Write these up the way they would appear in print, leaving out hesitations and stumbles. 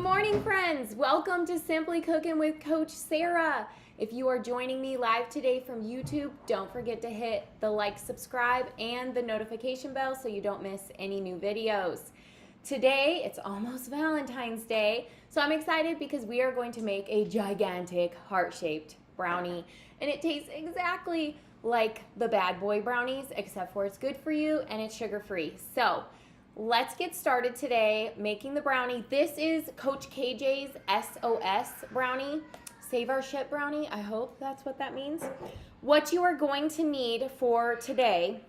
morning, friends. Welcome to Simply Cooking with Coach Sarah. If you are joining me live today from YouTube, don't forget to hit the like, subscribe, and the notification bell so you don't miss any new videos. Today, it's almost Valentine's Day, so I'm excited because we are going to make a gigantic heart-shaped brownie, and it tastes exactly like the bad boy brownies, except for it's good for you and it's sugar-free. So let's get started today making the brownie. This is Coach KJ's SOS brownie, Save Our Ship brownie. I hope that's what that means. What you are going to need for today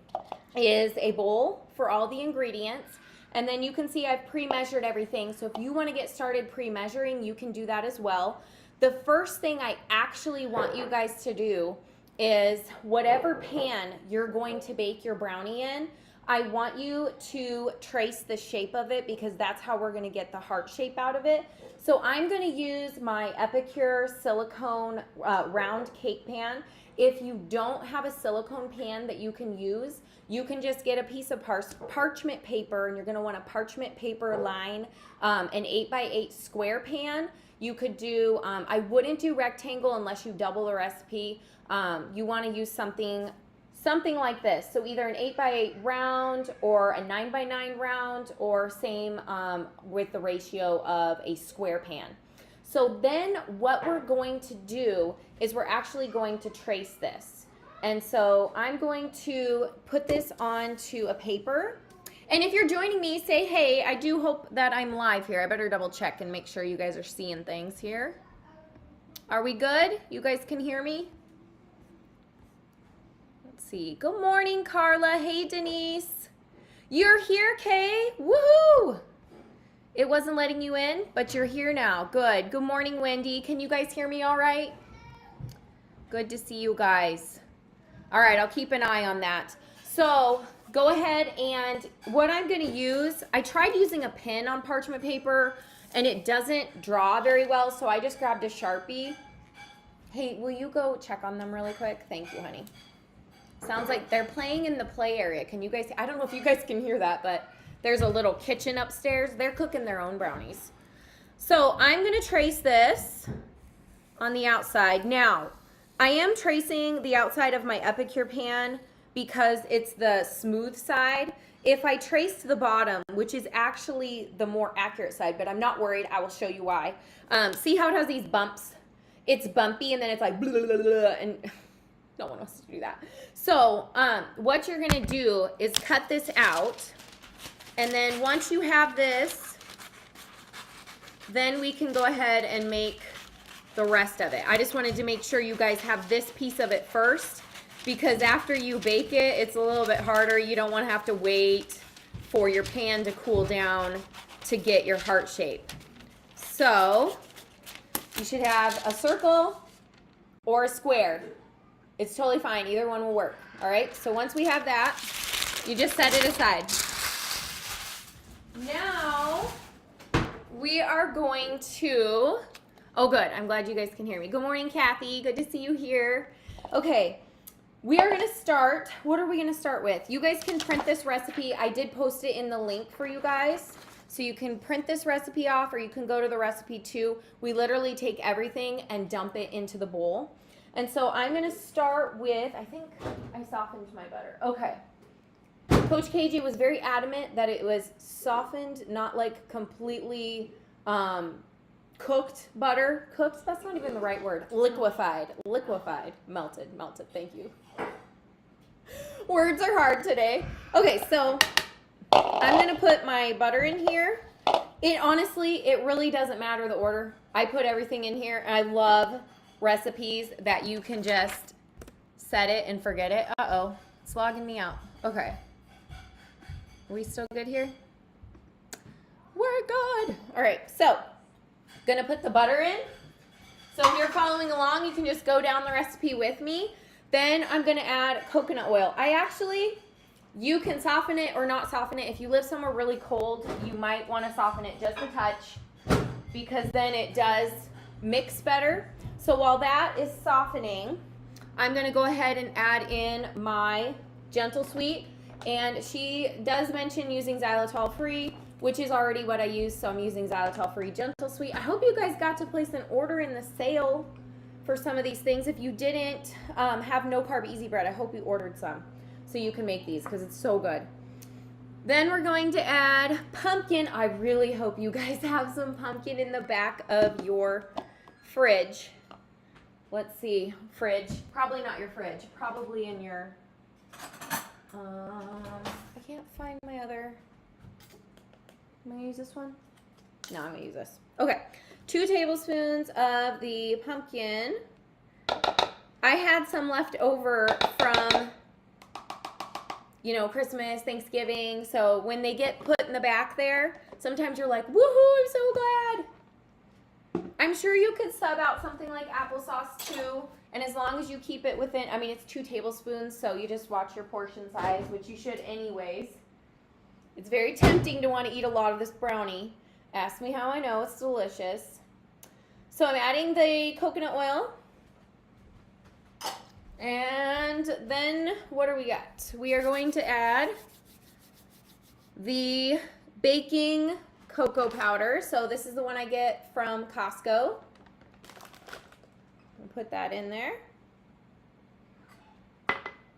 is a bowl for all the ingredients. And then you can see I've pre-measured everything. So if you want to get started pre-measuring, you can do that as well. The first thing I actually want you guys to do is whatever pan you're going to bake your brownie in, I want you to trace the shape of it because that's how we're going to get the heart shape out of it. So I'm going to use my Epicure silicone round cake pan. If you don't have a silicone pan that you can use, you can just get a piece of parchment paper, and you're going to want a parchment paper line, an 8x8 square pan. You could do, I wouldn't do rectangle unless you double the recipe. You want to use something like this. So either an 8x8 round or a 9x9 round, or same with the ratio of a square pan. So then what we're going to do is we're actually going to trace this. And so I'm going to put this onto a paper. And if you're joining me, say, hey, I do hope that I'm live here. I better double check and make sure you guys are seeing things here. Are we good? You guys can hear me? Let's see. Good morning, Carla. Hey, Denise. You're here, Kay. Woohoo! It wasn't letting you in, but you're here now. Good. Good morning, Wendy. Can you guys hear me all right? Good to see you guys. All right, I'll keep an eye on that. So go ahead, and what I'm going to use, I tried using a pen on parchment paper, and it doesn't draw very well, so I just grabbed a Sharpie. Hey, will you go check on them really quick? Thank you, honey. Sounds like they're playing in the play area. Can you guys, I don't know if you guys can hear that, but there's a little kitchen upstairs. They're cooking their own brownies. So I'm going to trace this on the outside. Now, I am tracing the outside of my Epicure pan because it's the smooth side. If I trace to the bottom, which is actually the more accurate side, but I'm not worried, I will show you why. See how it has these bumps? It's bumpy and then it's like blah, blah, blah, blah, and no one wants to do that. So what you're gonna do is cut this out, and then once you have this, then we can go ahead and make the rest of it. I just wanted to make sure you guys have this piece of it first, because after you bake it, it's a little bit harder. You don't want to have to wait for your pan to cool down to get your heart shape. So you should have a circle or a square. It's totally fine. Either one will work. All right. So once we have that, you just set it aside. Now we are going to, oh good, I'm glad you guys can hear me. Good morning, Kathy. Good to see you here. Okay. We are going to start, what are we going to start with? You guys can print this recipe. I did post it in the link for you guys. So you can print this recipe off, or you can go to the recipe too. We literally take everything and dump it into the bowl. And so I'm going to start with, I think I softened my butter. Okay. Coach KJ was very adamant that it was softened, not like completely cooked butter. Cooked, that's not even the right word. Liquefied, melted, thank you. Words are hard today. Okay, so I'm gonna put my butter in here. Honestly, it really doesn't matter the order. I put everything in here, and I love recipes that you can just set it and forget it. Uh-oh, it's logging me out. Okay. Are we still good here? We're good. All right, so gonna put the butter in. So if you're following along, you can just go down the recipe with me. Then I'm gonna add coconut oil. You can soften it or not soften it. If you live somewhere really cold, you might wanna soften it just a touch, because then it does mix better. So while that is softening, I'm gonna go ahead and add in my Gentle Sweet. And she does mention using xylitol free. which is already what I use, so I'm using xylitol free gentle sweet. I hope you guys got to place an order in the sale for some of these things. If you didn't have no carb easy bread, I hope you ordered some so you can make these because it's so good. Then we're going to add pumpkin. I really hope you guys have some pumpkin in the back of your fridge. Let's see, fridge. Probably not your fridge. Probably in your, I can't find my other, am I gonna use this one? No, I'm gonna use this. Okay, 2 tablespoons of the pumpkin. I had some left over from, you know, Christmas, Thanksgiving. So when they get put in the back there, sometimes you're like, woohoo, I'm so glad. I'm sure you could sub out something like applesauce too. And as long as you keep it within, I mean, it's 2 tablespoons, so you just watch your portion size, which you should anyways. It's very tempting to want to eat a lot of this brownie. Ask me how I know, it's delicious. So I'm adding the coconut oil. And then what do we got? We are going to add the baking cocoa powder. So this is the one I get from Costco. I'll put that in there.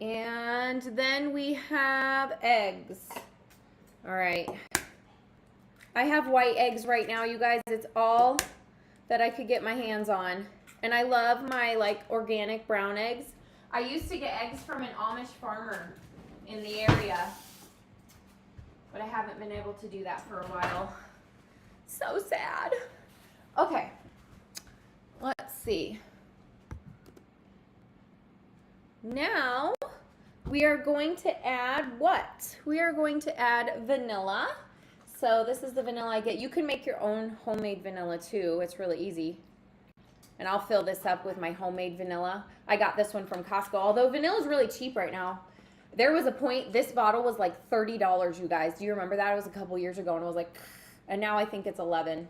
And then we have eggs. All right. I have white eggs right now, you guys. It's all that I could get my hands on. And I love my like organic brown eggs. I used to get eggs from an Amish farmer in the area, but I haven't been able to do that for a while. So sad. Okay, let's see. Now we are going to add what? We are going to add vanilla. So this is the vanilla I get. You can make your own homemade vanilla too. It's really easy. And I'll fill this up with my homemade vanilla. I got this one from Costco, although vanilla is really cheap right now. There was a point, this bottle was like $30, you guys. Do you remember that? It was a couple years ago, and it was like, and now I think it's 11.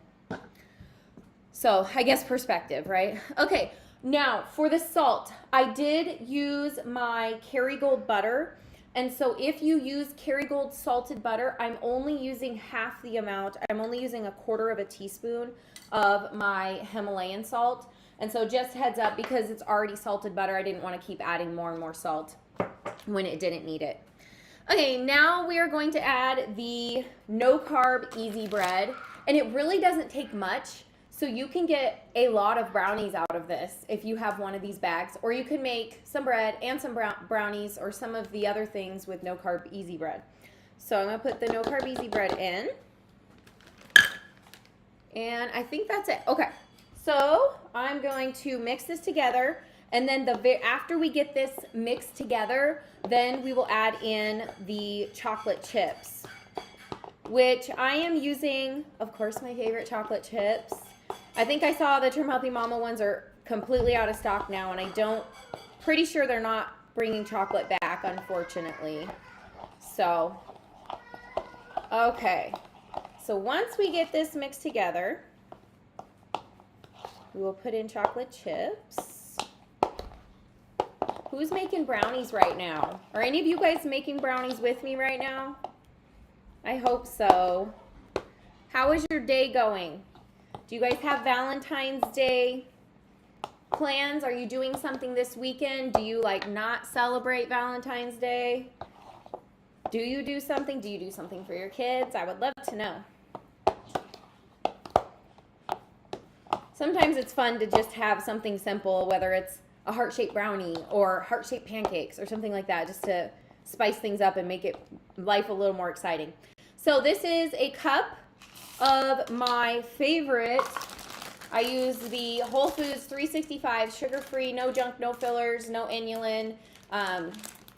So I guess perspective, right? Okay, now for the salt, I did use my Kerrygold butter. And so if you use Kerrygold salted butter, I'm only using half the amount. I'm only using 1/4 teaspoon of my Himalayan salt. And so just heads up, because it's already salted butter, I didn't want to keep adding more and more salt when it didn't need it. Okay, now we are going to add the no carb easy bread. And it really doesn't take much. So you can get a lot of brownies out of this if you have one of these bags, or you can make some bread and some brownies or some of the other things with no carb easy bread. So I'm gonna put the no carb easy bread in. And I think that's it. Okay, so I'm going to mix this together, and then after we get this mixed together, then we will add in the chocolate chips, which I am using, of course, my favorite chocolate chips. I think I saw the Trim Healthy Mama ones are completely out of stock now, and pretty sure they're not bringing chocolate back, unfortunately. So, okay. So once we get this mixed together, we will put in chocolate chips. Who's making brownies right now? Are any of you guys making brownies with me right now? I hope so. How is your day going? Do you guys have Valentine's Day plans? Are you doing something this weekend? Do you like not celebrate Valentine's Day? Do you do something? Do you do something for your kids? I would love to know. Sometimes it's fun to just have something simple, whether it's a heart-shaped brownie or heart-shaped pancakes or something like that, just to spice things up and make life a little more exciting. So this is a cup of my favorite. I use the Whole Foods 365 sugar-free, no junk, no fillers, no inulin,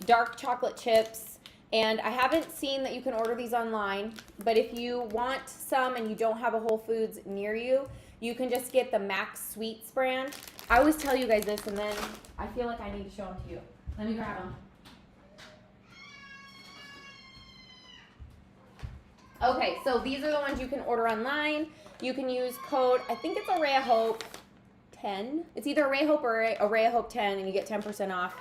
dark chocolate chips. And I haven't seen that you can order these online, but if you want some and you don't have a Whole Foods near you, you can just get the Max Sweets brand. I always tell you guys this, and then I feel like I need to show them to you. Let me grab them. Okay, so these are the ones you can order online. You can use code, I think it's Array of Hope 10. It's either Array of Hope or Array of Hope 10, and you get 10% off.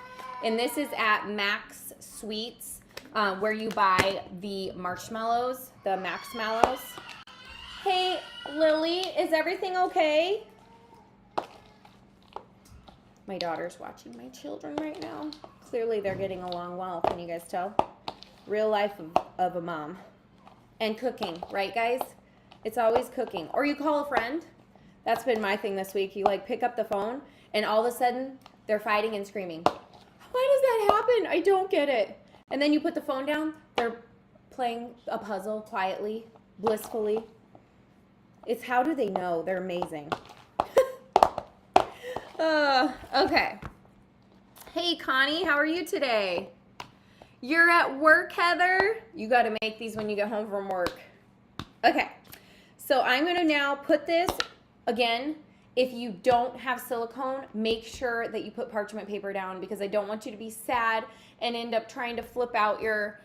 And this is at Max Sweets, where you buy the marshmallows. the marshmallows. Hey, Lily, is everything okay? My daughter's watching my children right now. Clearly they're getting along well. Can you guys tell? Real life of a mom. And cooking, right guys? It's always cooking. Or you call a friend. That's been my thing this week. You like pick up the phone and all of a sudden they're fighting and screaming. Why does that happen? I don't get it. And then you put the phone down. They're playing a puzzle quietly, blissfully. It's how do they know? They're amazing. Okay. Hey, Connie, how are you today? You're at work, Heather? You got to make these when you get home from work. Okay. So I'm going to now put this, again, if you don't have silicone, make sure that you put parchment paper down because I don't want you to be sad and end up trying to flip out your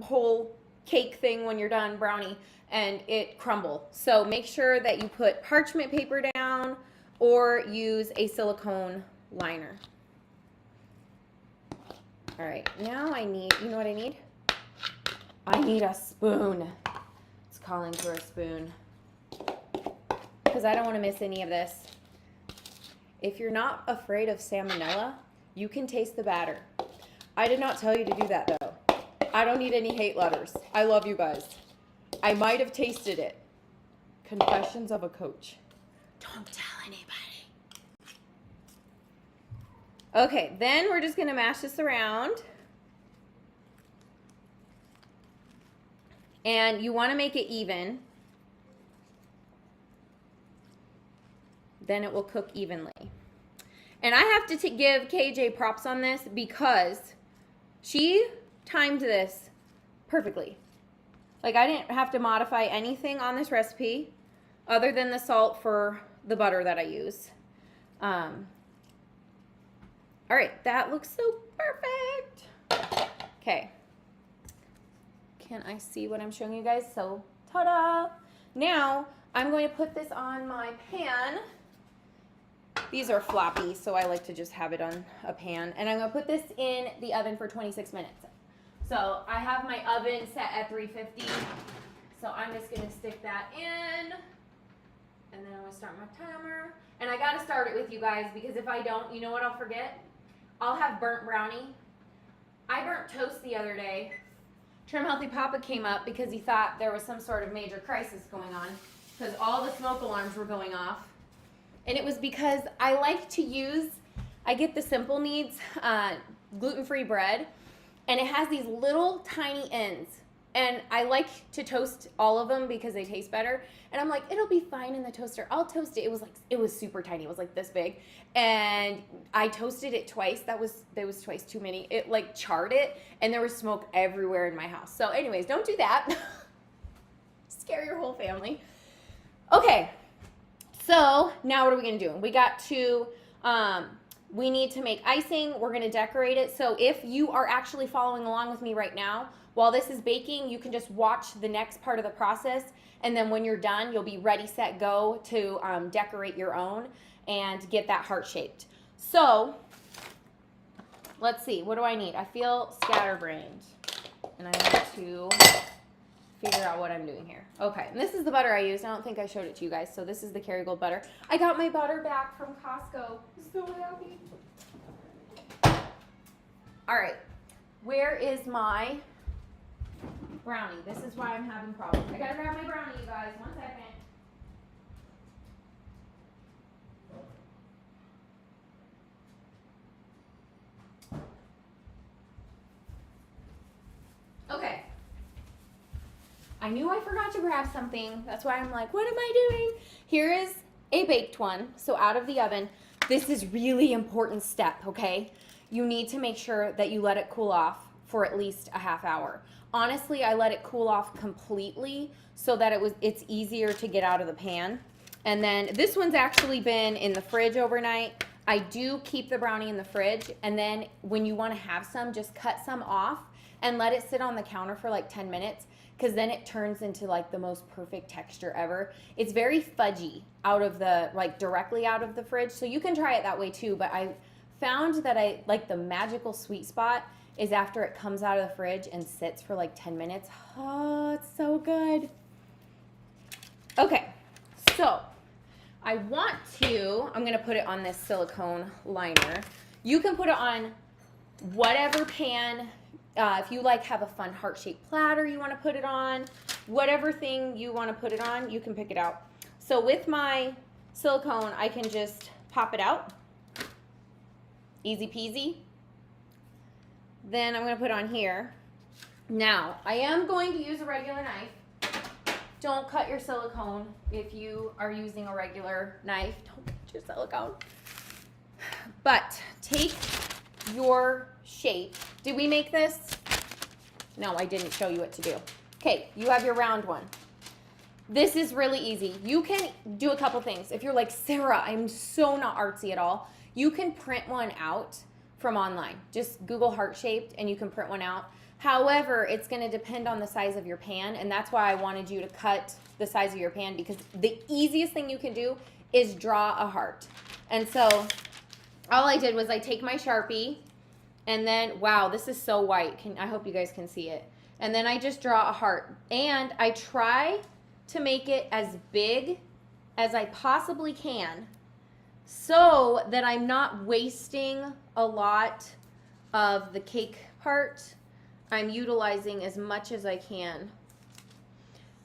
whole cake thing when you're done, brownie, and it crumble. So make sure that you put parchment paper down or use a silicone liner. All right, now I need, you know what I need? I need a spoon. It's calling for a spoon. Because I don't want to miss any of this. If you're not afraid of salmonella, you can taste the batter. I did not tell you to do that though. I don't need any hate letters. I love you guys. I might have tasted it. Confessions of a coach. Don't tell anybody. Okay, then we're just going to mash this around. And you want to make it even. Then it will cook evenly. And I have to give KJ props on this because she timed this perfectly. Like I didn't have to modify anything on this recipe other than the salt for the butter that I use. All right, that looks so perfect. Okay. Can I see what I'm showing you guys? So, ta-da! Now, I'm going to put this on my pan. These are floppy, so I like to just have it on a pan. And I'm going to put this in the oven for 26 minutes. So, I have my oven set at 350. So, I'm just going to stick that in. And then I'm going to start my timer. And I got to start it with you guys because if I don't, you know what I'll forget? I'll have burnt brownie. I burnt toast the other day. Trim Healthy Papa came up because he thought there was some sort of major crisis going on because all the smoke alarms were going off. And it was because I like to use, I get the Simple Needs gluten-free bread, and it has these little tiny ends. And I like to toast all of them because they taste better. And I'm like, it'll be fine in the toaster. I'll toast it. It was super tiny. It was like this big. And I toasted it twice. There was twice too many. It like charred it and there was smoke everywhere in my house. So anyways, don't do that. Scare your whole family. Okay. So now what are we going to do? We got to, we need to make icing. We're going to decorate it. So if you are actually following along with me right now, while this is baking, you can just watch the next part of the process. And then when you're done, you'll be ready, set, go to decorate your own and get that heart shaped. So let's see. What do I need? I feel scatterbrained. And I need to figure out what I'm doing here. Okay, and this is the butter I used. I don't think I showed it to you guys. So this is the Kerrygold butter. I got my butter back from Costco. I'm so happy. All right, where is my brownie? This is why I'm having problems. I gotta grab my brownie, you guys. 1 second. Okay. I knew I forgot to grab something. That's why I'm like, what am I doing? Here is a baked one. So out of the oven. This is really important step, okay? You need to make sure that you let it cool off for at least a half hour. Honestly, I let it cool off completely so that it's easier to get out of the pan. And then this one's actually been in the fridge overnight. I do keep the brownie in the fridge, and then when you want to have some, just cut some off and let it sit on the counter for like 10 minutes because then it turns into like the most perfect texture ever. It's very fudgy out of the, like directly out of the fridge, so you can try it that way too, but I found that I like the magical sweet spot is after it comes out of the fridge and sits for like 10 minutes. Oh, it's so good. Okay, so I'm gonna put it on this silicone liner. You can put it on whatever pan. If you like have a fun heart-shaped platter you wanna put it on, whatever thing you wanna put it on, you can pick it out. So with my silicone, I can just pop it out. Easy peasy. Then I'm gonna put it on here. Now, I am going to use a regular knife. Don't cut your silicone if you are using a regular knife. Don't cut your silicone. But take your shape. Did we make this? No, I didn't show you what to do. Okay, you have your round one. This is really easy. You can do a couple things. If you're like, Sarah, I'm so not artsy at all, you can print one out from online. Just Google heart-shaped and you can print one out. However, it's going to depend on the size of your pan, and that's why I wanted you to cut the size of your pan, because the easiest thing you can do is draw a heart. And so all I did was I take my Sharpie, and then, wow, this is so white. I hope you guys can see it. And then I just draw a heart, and I try to make it as big as I possibly can so that I'm not wasting a lot of the cake part. I'm utilizing as much as I can.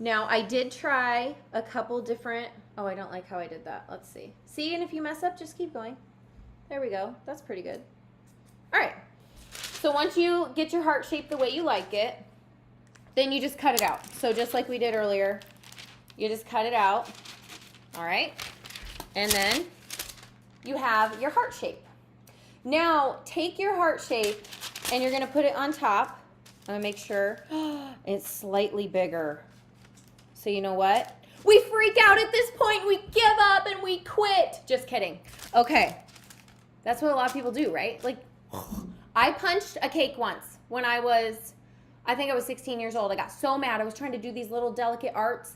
Now, I did try a couple different, oh, I don't like how I did that. Let's see. See, and if you mess up, just keep going. There we go. That's pretty good. All right. So once you get your heart shape the way you like it, then you just cut it out. So just like we did earlier, you just cut it out. All right. And then you have your heart shape. Now, take your heart shape and you're going to put it on top. I'm gonna make sure it's slightly bigger. So you know what? We freak out at this point. We give up and we quit. Just kidding. Okay. That's what a lot of people do, right? Like, I punched a cake once when I think I was 16 years old. I got so mad. I was trying to do these little delicate arts,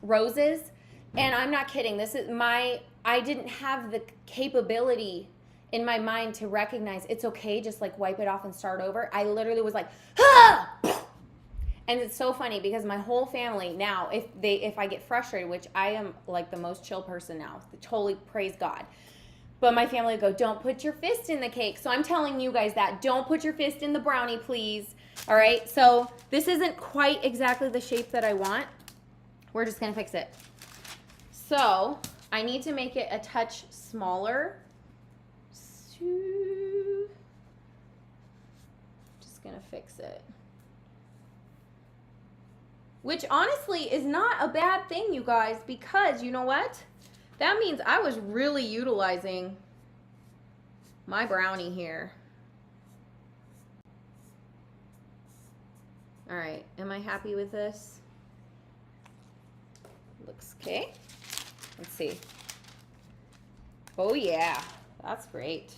roses. And I'm not kidding. I didn't have the capability in my mind to recognize it's okay, just like wipe it off and start over. I literally was like, ah! And it's so funny because my whole family now, if I get frustrated, which I am like the most chill person now, totally praise God. But my family would go, don't put your fist in the cake. So I'm telling you guys that, don't put your fist in the brownie, please. All right, so this isn't quite exactly the shape that I want. We're just gonna fix it. So I need to make it a touch smaller. Just gonna fix it. Which honestly is not a bad thing, you guys, because you know what? That means I was really utilizing my brownie here. All right, am I happy with this? Looks okay. Let's see. Oh yeah, that's great.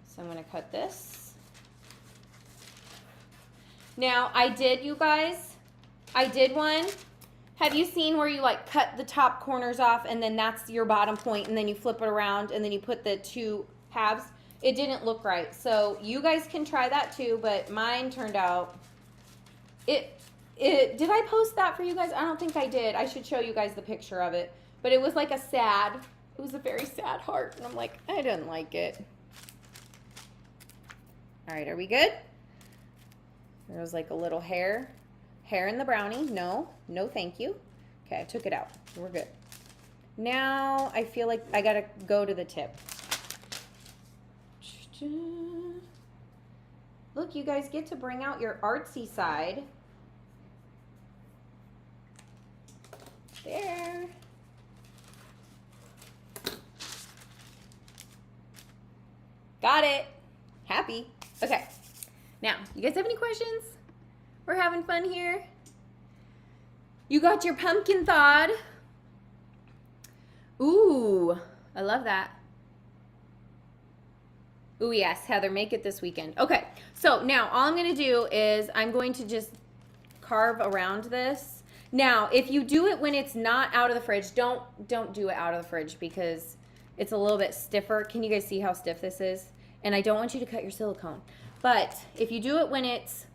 So I'm gonna cut this. Now you guys, I did one. Have you seen where you like cut the top corners off and then that's your bottom point and then you flip it around and then you put the two halves? It didn't look right. So you guys can try that too, but mine turned out, did I post that for you guys? I don't think I did. I should show you guys the picture of it. But it was like it was a very sad heart. And I'm like, I didn't like it. All right, are we good? There was like a little hair in the brownie. No, thank you. Okay, I took it out. We're good. Now I feel like I gotta go to the tip. Look, you guys get to bring out your artsy side. There. Got it. Happy. Okay. Now, you guys have any questions? We're having fun here. You got your pumpkin thawed. Ooh, I love that. Ooh, yes, Heather, make it this weekend. Okay, so now all I'm going to do is I'm going to just carve around this. Now, if you do it when it's not out of the fridge, don't do it out of the fridge because it's a little bit stiffer. Can you guys see how stiff this is? And I don't want you to cut your silicone. But if you do it when it's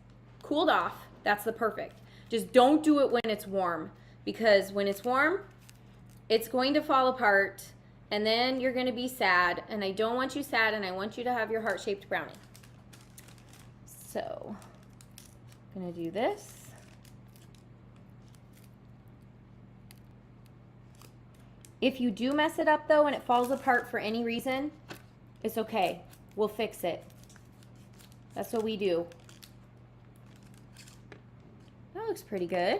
cooled off, that's the perfect. Just don't do it when it's warm, because when it's warm, it's going to fall apart and then you're going to be sad, and I don't want you sad, and I want you to have your heart-shaped brownie. So I'm going to do this. If you do mess it up though and it falls apart for any reason, it's okay. We'll fix it. That's what we do. That looks pretty good.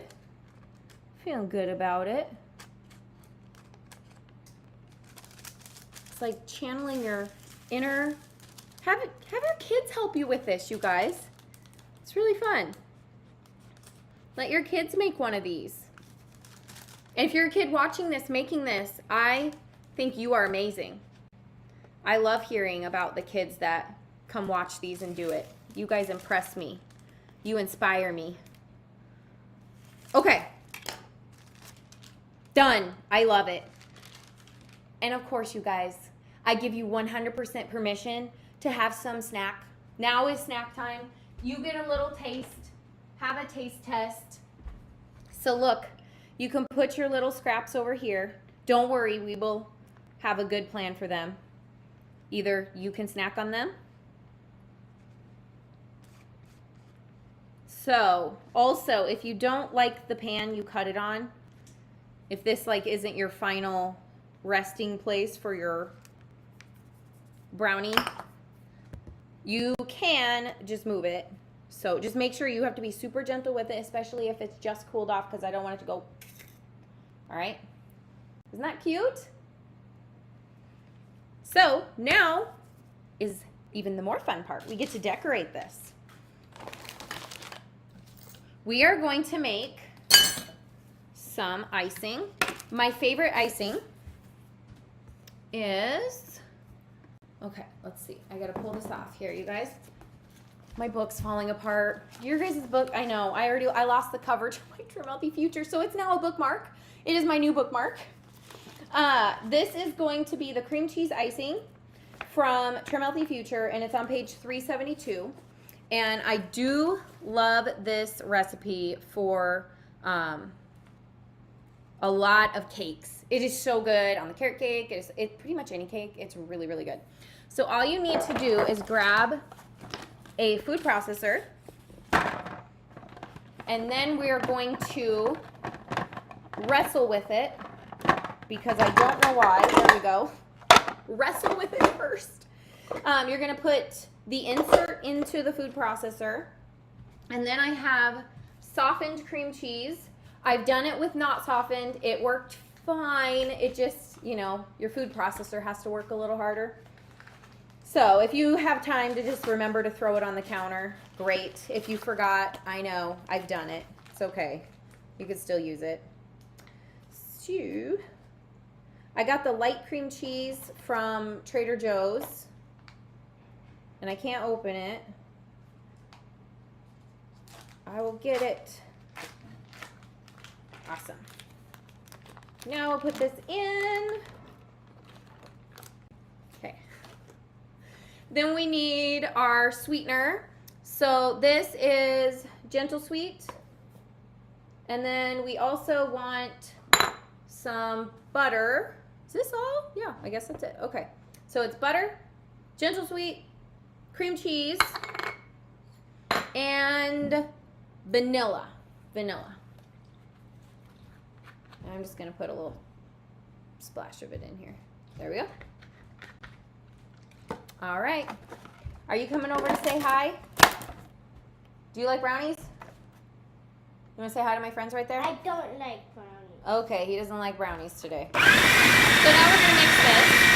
Feeling good about it. It's like channeling your inner. Have your kids help you with this, you guys. It's really fun. Let your kids make one of these. And if you're a kid watching this, making this, I think you are amazing. I love hearing about the kids that come watch these and do it. You guys impress me. You inspire me. Okay. Done. I love it. And of course, you guys, I give you 100% permission to have some snack. Now is snack time. You get a little taste. Have a taste test. So look, you can put your little scraps over here. Don't worry, we will have a good plan for them. Either you can snack on them. So, also, if you don't like the pan you cut it on, if this like isn't your final resting place for your brownie, you can just move it. So just make sure you have to be super gentle with it, especially if it's just cooled off, because I don't want it to go. All right. Isn't that cute? So now is even the more fun part. We get to decorate this. We are going to make some icing. My favorite icing is, okay, let's see. I gotta pull this off here, you guys. My book's falling apart. Your guys' book, I know. I lost the cover to my Trim Healthy Future, so it's now a bookmark. It is my new bookmark. This is going to be the cream cheese icing from Trim Healthy Future, and it's on page 372. And I do love this recipe for a lot of cakes. It is so good on the carrot cake. It's pretty much any cake. It's really, really good. So all you need to do is grab a food processor, and then we're going to wrestle with it, because I don't know why. There we go. Wrestle with it first. You're going to put the insert into the food processor, and then I have softened cream cheese. I've done it with not softened. It worked fine. It just, you know, your food processor has to work a little harder. So if you have time to just remember to throw it on the counter, great. If you forgot, I know, I've done it. It's okay. You can still use it. So I got the light cream cheese from Trader Joe's, and I can't open it. I will get it. Awesome. Now I'll put this in. Okay. Then we need our sweetener. So this is Gentle Sweet. And then we also want some butter. Is this all? Yeah, I guess that's it. Okay. So it's butter, Gentle Sweet, cream cheese, and vanilla. Vanilla. And I'm just going to put a little splash of it in here. There we go. All right. Are you coming over to say hi? Do you like brownies? You want to say hi to my friends right there? I don't like brownies. Okay, he doesn't like brownies today. So now we're going to mix this.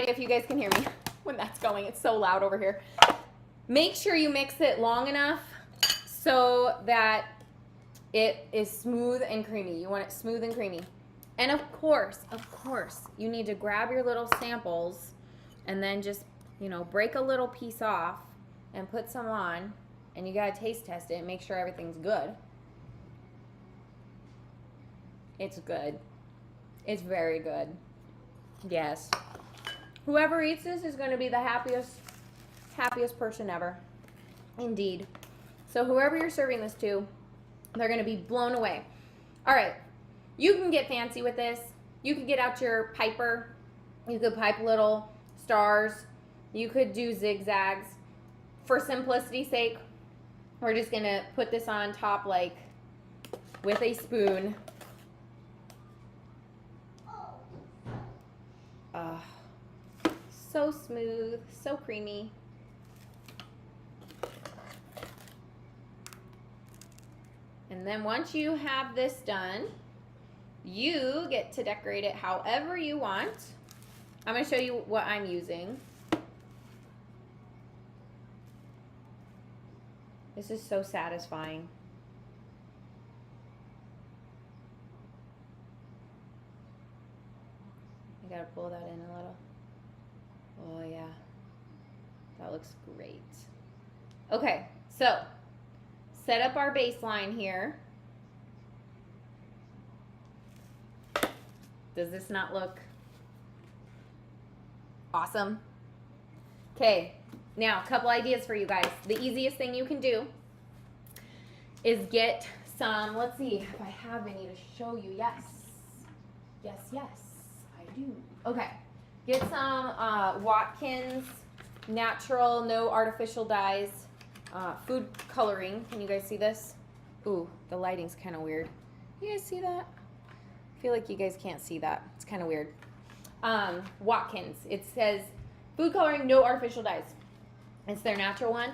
If you guys can hear me when that's going, it's so loud over here. Make sure you mix it long enough so that It is smooth and creamy. You want it smooth and creamy. And of course, you need to grab your little samples and then just, you know, break a little piece off and put some on. And you got to taste test it and make sure everything's good. It's good. It's very good. Yes. Whoever eats this is going to be the happiest person ever. Indeed. So whoever you're serving this to, they're going to be blown away. All right. You can get fancy with this. You could get out your piper. You could pipe little stars. You could do zigzags. For simplicity's sake, we're just going to put this on top like with a spoon. So smooth, so creamy. And then once you have this done, you get to decorate it however you want. I'm going to show you what I'm using. This is so satisfying. I got to pull that in a little. Oh yeah, that looks great. Okay, so set up our baseline here. Does this not look awesome? Okay, now a couple ideas for you guys. The easiest thing you can do is get some, let's see if I have any to show you. Yes, I do. Okay. Get some Watkins natural, no artificial dyes, food coloring. Can you guys see this? Ooh, the lighting's kind of weird. You guys see that? I feel like you guys can't see that. It's kind of weird. Watkins. It says food coloring, no artificial dyes. It's their natural one.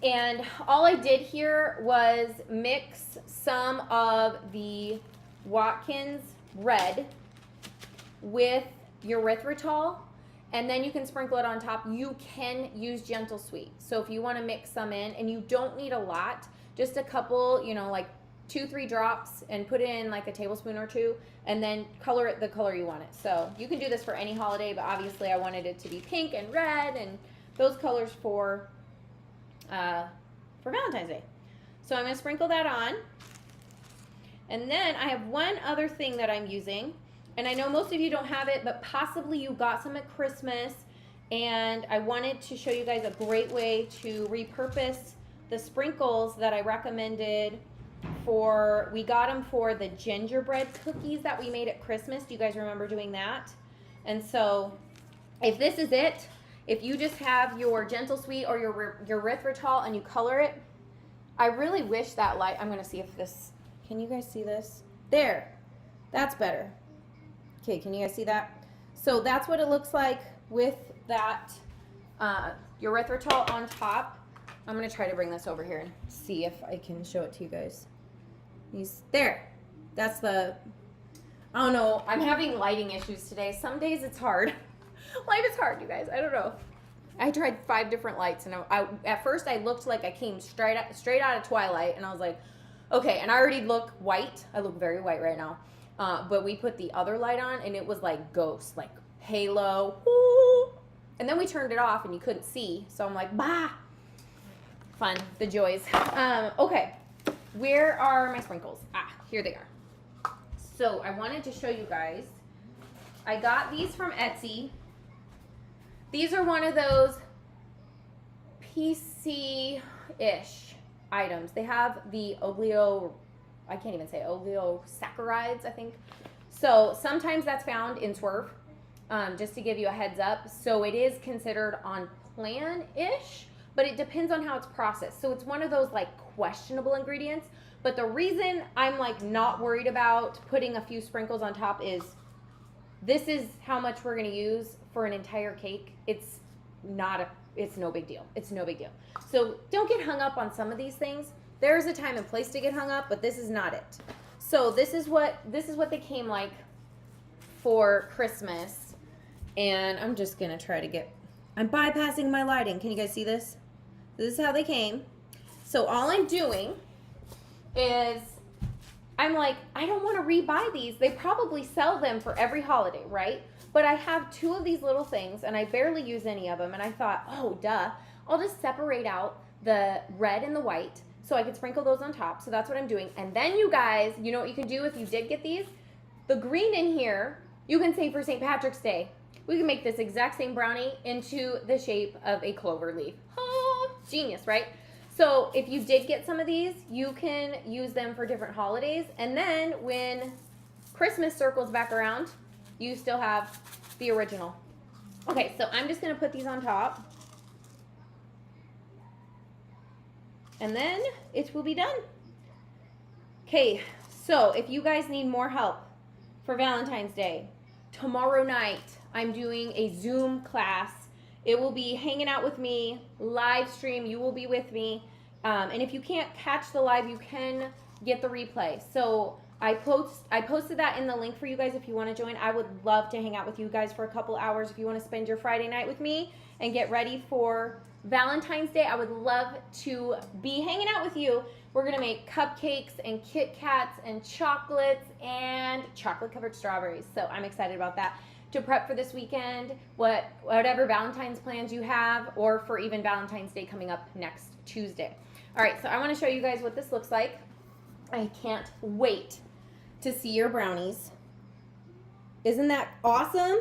And all I did here was mix some of the Watkins red with erythritol, and then you can sprinkle it on top. You can use gentle sweet. So if you want to mix some in, and you don't need a lot, just a couple, you know, like 2-3 drops, and put it in like a tablespoon or 2, and then color it the color you want it. So you can do this for any holiday, but obviously I wanted it to be pink and red and those colors for Valentine's Day. So I'm going to sprinkle that on. And then I have one other thing that I'm using. And I know most of you don't have it, but possibly you got some at Christmas. And I wanted to show you guys a great way to repurpose the sprinkles that I recommended for, we got them for the gingerbread cookies that we made at Christmas. Do you guys remember doing that? And so if this is it, if you just have your gentle sweet or your erythritol and you color it, I really wish that light, I'm going to see if this, can you guys see this? There, that's better. Okay, can you guys see that? So that's what it looks like with that erythritol on top. I'm going to try to bring this over here and see if I can show it to you guys. There. That's the, I don't know. I'm having lighting issues today. Some days it's hard. Life is hard, you guys. I don't know. I tried 5 different lights, and at first I looked like I came straight out of Twilight, and I was like, okay, and I already look white. I look very white right now. But we put the other light on, and it was like ghost, like halo. Woo! And then we turned it off, and you couldn't see. So I'm like, bah! Fun, the joys. Okay, where are my sprinkles? Ah, here they are. So I wanted to show you guys. I got these from Etsy. These are one of those PC-ish items. They have the I can't even say oligosaccharides, I think. So sometimes that's found in Swerve, just to give you a heads up. So it is considered on plan-ish, but it depends on how it's processed. So it's one of those like questionable ingredients. But the reason I'm like not worried about putting a few sprinkles on top is this is how much we're gonna use for an entire cake. It's no big deal. It's no big deal. So don't get hung up on some of these things. There's a time and place to get hung up, but this is not it. So this is what they came like for Christmas. And I'm just gonna try to get, I'm bypassing my lighting. Can you guys see this? This is how they came. So all I'm doing is I'm like, I don't want to rebuy these. They probably sell them for every holiday, right? But I have 2 of these little things and I barely use any of them. And I thought, oh, duh, I'll just separate out the red and the white so I could sprinkle those on top. So that's what I'm doing. And then you guys, you know what you can do if you did get these? The green in here, you can save for St. Patrick's Day. We can make this exact same brownie into the shape of a clover leaf. Oh, genius, right? So if you did get some of these, you can use them for different holidays. And then when Christmas circles back around, you still have the original. Okay, so I'm just gonna put these on top. And then it will be done. Okay, so if you guys need more help for Valentine's Day, tomorrow night I'm doing a Zoom class. It will be hanging out with me, live stream, you will be with me. And if you can't catch the live, you can get the replay. So I posted that in the link for you guys if you want to join. I would love to hang out with you guys for a couple hours if you want to spend your Friday night with me and get ready for Valentine's Day. I would love to be hanging out with you. We're going to make cupcakes and Kit Kats and chocolates and chocolate covered strawberries. So I'm excited about that. To prep for this weekend, whatever Valentine's plans you have, or for even Valentine's Day coming up next Tuesday. All right, so I want to show you guys what this looks like. I can't wait to see your brownies. Isn't that awesome?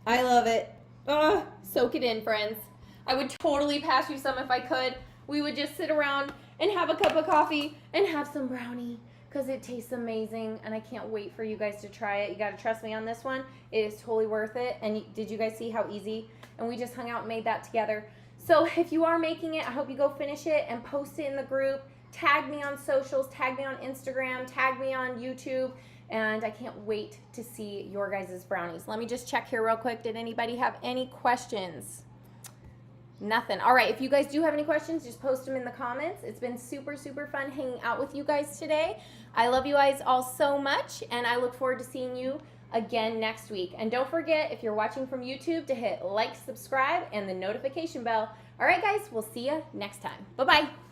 I love it. Ugh, soak it in, friends. I would totally pass you some if I could. We would just sit around and have a cup of coffee and have some brownie because it tastes amazing, and I can't wait for you guys to try it. You got to trust me on this one. It is totally worth it. And did you guys see how easy? And we just hung out and made that together. So if you are making it, I hope you go finish it and post it in the group. Tag me on socials, tag me on Instagram, tag me on YouTube, and I can't wait to see your guys' brownies. Let me just check here real quick. Did anybody have any questions? Nothing. All right, if you guys do have any questions, just post them in the comments. It's been super, super fun hanging out with you guys today. I love you guys all so much, and I look forward to seeing you again next week. And don't forget, if you're watching from YouTube, to hit like, subscribe, and the notification bell. All right, guys, we'll see you next time. Bye-bye.